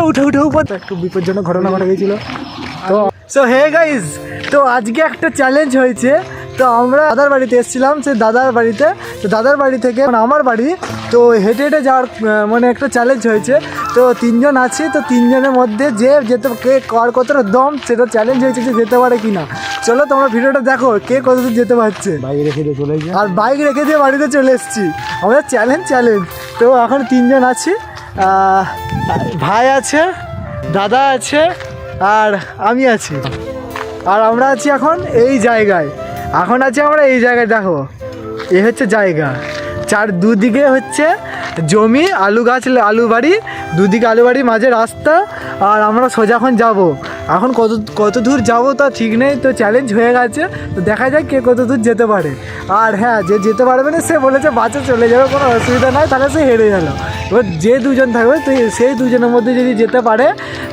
উঠে উঠে উপর একটু বিপজ্জনক ঘটনা ঘটে গেছিল। তো সো হে গাইজ, তো আজকে একটা চ্যালেঞ্জ হয়েছে। তো আমরা দাদার বাড়িতে এসেছিলাম, সেই দাদার বাড়িতে। তো দাদার বাড়ি থেকে আমার বাড়ি তো হেঁটে হেঁটে যাওয়ার মানে একটা চ্যালেঞ্জ হয়েছে। তো 3 জন আছি, তো 3 জনের মধ্যে যে যেতে কে কার কতটা দম সেটা চ্যালেঞ্জ হয়েছে যে যেতে পারে কি না। চলো তোমরা ভিডিওটা দেখো কে কতদূর যেতে পারছে। বাইক রেখে দিয়ে চলে গেছে, আর বাইক রেখে দিয়ে বাড়িতে চলে এসেছি। আমাদের চ্যালেঞ্জ। তো এখন 3 জন আছি, ভাই আছে, দাদা আছে, আর আমি আছি। আর আমরা আছি এখন এই জায়গায়। আমরা এই জায়গায়, দেখো এই হচ্ছে জায়গা। দুদিকে হচ্ছে জমি, আলু গাছ, আলু বাড়ি, দুদিকে আলু বাড়ি, মাঝে রাস্তা। আর আমরা সোজা এখন যাবো। এখন কত দূর যাবো তা ঠিক নেই। তো চ্যালেঞ্জ হয়ে গেছে, তো দেখা যাক কে কত দূর যেতে পারে। আর হ্যাঁ, যে যেতে পারবে না সে বলেছে বাসে চলে যাবে, কোনো অসুবিধা নাই, তাহলে সে হেরে গেল। এবার যে 2 জন থাকবে তো সেই 2 জনের মধ্যে যদি যেতে পারে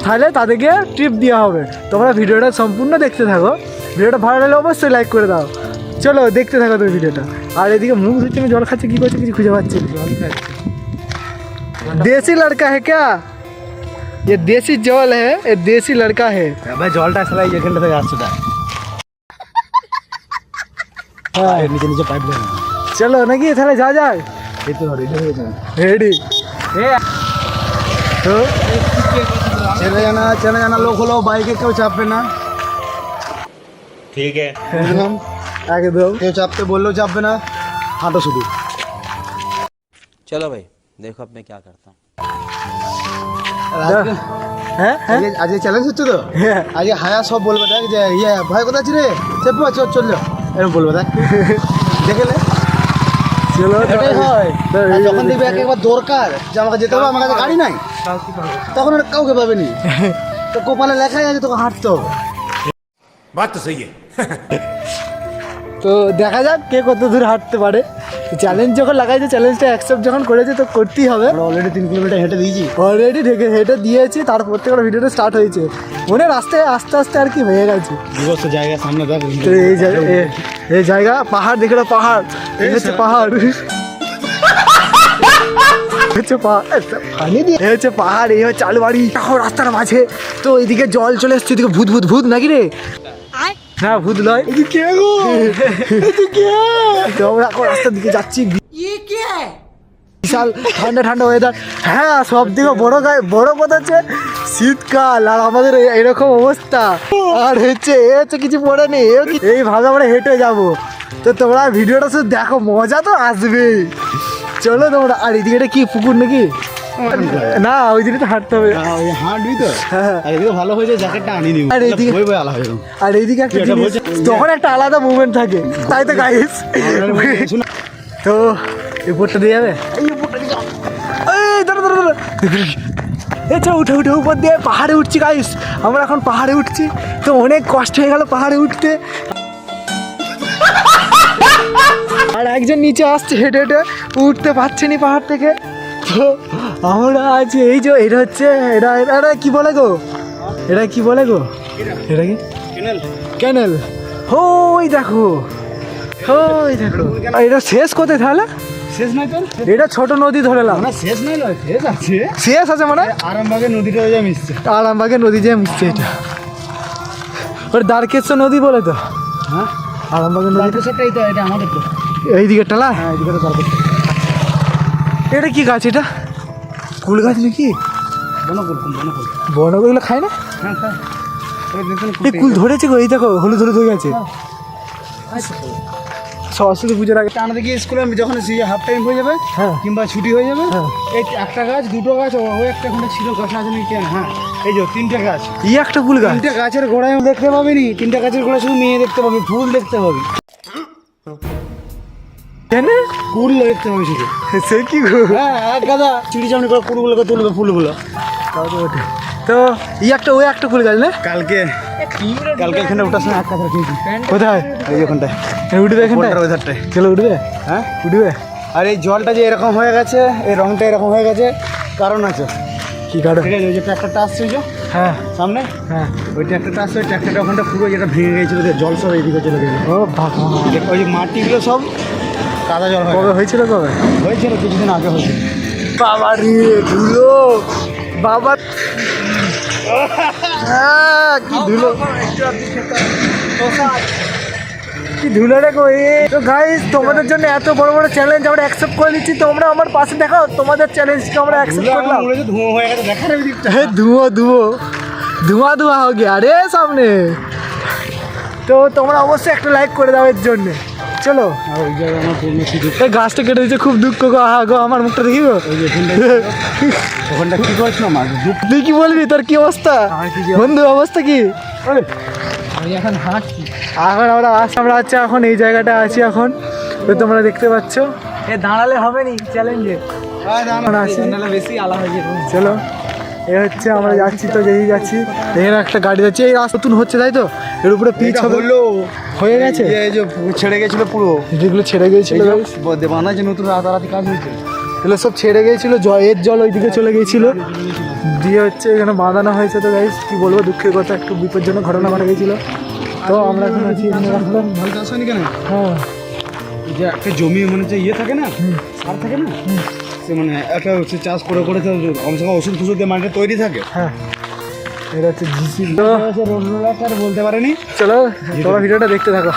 তাহলে তাদেরকে ট্রিপ দেওয়া হবে। তোমরা ভিডিওটা সম্পূর্ণ দেখতে থাকো। ভিডিওটা ভালো লাগলে অবশ্যই লাইক করে দাও। চলো দেখতে থাকো তুমি ভিডিওটা। আর এদিকে মুখ ধুচ্ছে, আমি জল খাচ্ছে, কী করছে কিছু খুঁজে পাচ্ছি। देसी लड़का है क्या? ये देसी जल है, ये देसी लड़का है। ভাই জলটা আসলে এখান থেকে আসছে না, হ্যাঁ নিচে নিচে পাইপ লাইন। চলো নাকি তাহলে যা যায়। এই তো রেডি হয়ে গেছে, রেডি। তো চেনা জানা লোক হলো, বাইকে কেউ চাপবে না, ठीक है। একদম কেউ চাপতে বললেও চাপবে না, হাঁটো শুধু। चलो भाई देखो अब मैं क्या करता हूँ। হ্যাঁ হ্যাঁ আজকে চ্যালেঞ্জ হচ্ছে তো, হ্যাঁ। আজকে হায়া সব বলবে, দেখ যে ইয়ে ভাই কোথায় আছি রে, চেপো চল যাও, এরকম বলবে, দেখ দেখলে চলো এটাই হয়। আর যখন দেখবে একবার দরকার যে আমাকে যেতে হবে, আমার কাছে গাড়ি নাই, তখন আর কাউকে পাবেনি, তো কপালে লেখাই আছে তোকে হাঁটতে হবে। बात तो सही है। তো দেখা যাক কে কত দূর হাঁটতে পারে। চ্যালেঞ্জ যখন লাগাইছে, চ্যালেঞ্জটা অ্যাকসেপ্ট যখন করেছে তো করতেই হবে। আমরা অলরেডি 3 কিলোমিটার হেঁটে দিয়েছি, অলরেডি হেঁটে দিয়েছি, তারপর থেকে ভিডিওটা স্টার্ট হয়েছে। মনে রাস্তায় আস্তে আস্তে আর কি হয়ে গেছে। বিভৎস জায়গা সামনে দেখ, তো এই জায়গা পাহাড়, দেখে না পাহাড়, এই হচ্ছে পাহাড়, পাহাড়, এই হচ্ছে আলু বাড়ি, রাস্তার মাঝে। তো এদিকে জল চলে এসছে, এদিকে ভূত নাকি রে? না ভূত নয়, আমরা এখন রাস্তার দিকে যাচ্ছি। বিশাল ঠান্ডা ওয়েদার। হ্যাঁ, সব থেকে বড় কথা হচ্ছে শীতকাল, আর আমাদের এরকম অবস্থা। আর হচ্ছে কিছু পড়ে নেই, এইভাবে আমরা হেঁটে যাব। তো তোমরা ভিডিওটা শুধু দেখো, মজা তো আসবেই। চলো তোমরা। আর এদিকে এটা কি পুকুর নাকি? না, ওই দিকে তো হাঁটতে হবে। হাঁটবি তো, হ্যাঁ। আর এদিকে ভালো হয়েছে জ্যাকেটটা আনিনি, আর এইদিকে আর এইদিকে একটা জিনিস, তখন একটা আলাদা মুভমেন্ট থাকে, তাই তো গাইস। তো এই উপরটা দিয়ে যাবে, উঠে উপর দিয়ে পাহাড়ে উঠছি গাইস। আমরা এখন পাহাড়ে উঠছি, তো অনেক কষ্ট হয়ে গেল পাহাড়ে উঠতে। আর একজন নিচে আসছে হেঁটে উঠতে পারছে নি পাহাড় থেকে। তো আমরা আছি এই যে, এটা হচ্ছে এটা কি বলে গো, এটা কি ক্যানেল। ওই দেখো, এটা শেষ কোথায় তাহলে? শেষ নাই তো, এটা ছোট নদী ধরেলাম। শেষ নাই, শেষ আছে মানে আরামবাগের নদীটা যা মিশছে, আরামবাগের নদী যে মিশছে, এটা ওটা দ্বারকেশ্বর নদী বলে তো। হ্যাঁ, আরামবাগের নদী সেটাই তো, এটা আমাদের তো এইদিকে টালা। হ্যাঁ, এদিকে তো দ্বারকেশ্বর। এটা কি গাছ? এটা কুল গাছ নাকি? বনকুল খায় না? হ্যাঁ, এই কুল ধরেছে গো, এই দেখো হলুদ হয়ে গেছে। সরস্বতী পুজোর আগে আমাদের গিয়ে স্কুলে যখন হাফ টাইম হয়ে যাবে, হ্যাঁ, কিংবা ছুটি হয়ে যাবে, হ্যাঁ, এই একটা গাছ, দুটো গাছ, ওই একটা ওখানে ছিল গাছ আছে নাকি, হ্যাঁ এই যে 3টে গাছ, এই একটা কুল গাছ। 3টে গাছের গোড়ায় দেখতে পাবি নি, 3টে গাছের গোড়ায় শুধু মেয়ে দেখতে পাবি, ফুল দেখতে পাবি, কুল দেখতে পাবি শুধু। সে কি গো? হ্যাঁ, এক গাদা চিড়ি চামড়ি করে কুলগুলোকে তুলবে, ফুলগুলো। তো ওই একটা কুল গাছ না? কালকে এখানে ওঠার সময় এক কথা খেয়েছি। কোথায়? এই ওখানটায় উঠবে, এখানটায় ওয়েদারটায় চলো উঠবে। হ্যাঁ, উঠবে। আর এই জলটা যে এরকম হয়ে গেছে, এই রংটা এরকম হয়ে গেছে, কারণ আছে। কি কারণ? ঠিক আছে, ওই যে ট্র্যাক্টরটা আসছে, ওই যে হ্যাঁ সামনে, হ্যাঁ, ওই ট্র্যাক্টরটা আসছে, ওই ট্র্যাক্টরটা ওখানটা পুরো যেটা ভেঙে গেছিলো, জল সব এইদিকে চলে গেছে। ও বাবা, ওই যে মাটিগুলো সব কাদা জল কবে হয়েছিল? হয়েছিল কিছুদিন আগে হয়েছিল। বাবা রে ধুলো বাবা, কি ধুলো, কি ধুলো রে গো। তো গাইস তোমাদের জন্য এত বড় বড় চ্যালেঞ্জ আমরা অ্যাকসেপ্ট করে নিচ্ছি, তোমরা আমার পাশে দেখাও, তোমাদের চ্যালেঞ্জকে আমরা অ্যাকসেপ্ট করলাম। ধোঁয়া হয়ে গেছে, দেখা যাবে দিকটা। ধুয়ো ধুয়ো ধোঁয়া ধোঁয়া হয়ে গিয়ে আরে সামনে। তো তোমরা অবশ্যই একটা লাইক করে দাও এর জন্য। চলো, আর ওই জায়গায় আমার পূর্ণ সুযোগ। এই গাছটা কেটে দিচ্ছে, খুব দুঃখ গো। আহা গো, আমার মুখটা দেখি গো। ওই যে ওখানটা কি করছিল আমার দুঃখ। তুই কি বলবি, তোর কি অবস্থা বন্ধু, অবস্থা কি? আমি এখন হাঁটছি। এখন আমরা আছি এখন এই জায়গাটা আছি এখন, তো তোমরা দেখতে পাচ্ছ। এ দাঁড়ালে হবে নি চ্যালেঞ্জে, বেশি আলাদা হয়ে যাবে। চলো এ হচ্ছে আমরা যাচ্ছি, তো যেই যাচ্ছি এখানে একটা গাড়ি যাচ্ছে, এই রাস্তা নতুন হচ্ছে তাই তো, এর উপরে পিচ হবে, হয়ে গেছে, এই যে ছেড়ে গেছিল পুরো, যেগুলো ছেড়ে গিয়েছিল বানাচ্ছে নতুন রাতারাতি কাজ হয়েছে। এগুলো সব ছেড়ে গিয়েছিল, এর জল ওইদিকে চলে গিয়েছিল, দিয়ে হচ্ছে এখানে বাঁধানো হয়েছে। তো গাইস কি বলবো, দুঃখের কথা, একটু বিপজ্জনক ঘটনা ঘটে গেছিল। তো আমরা এখন আছি এখানে রাখলাম। ভালো চাষ হয়নি কেন? হ্যাঁ, যে একটা জমি মানে যে ইয়ে থাকে না, সার থাকে না, সে মানে একটা হচ্ছে চাষ করে করে তো কমসে কম ওষুধ ফুষুধ দিয়ে মাটিটা তৈরি থাকে। হ্যাঁ, এটা হচ্ছে জিসি। তো বলতে পারেনি। চলো তোমরা ভিডিওটা দেখতে থাকো।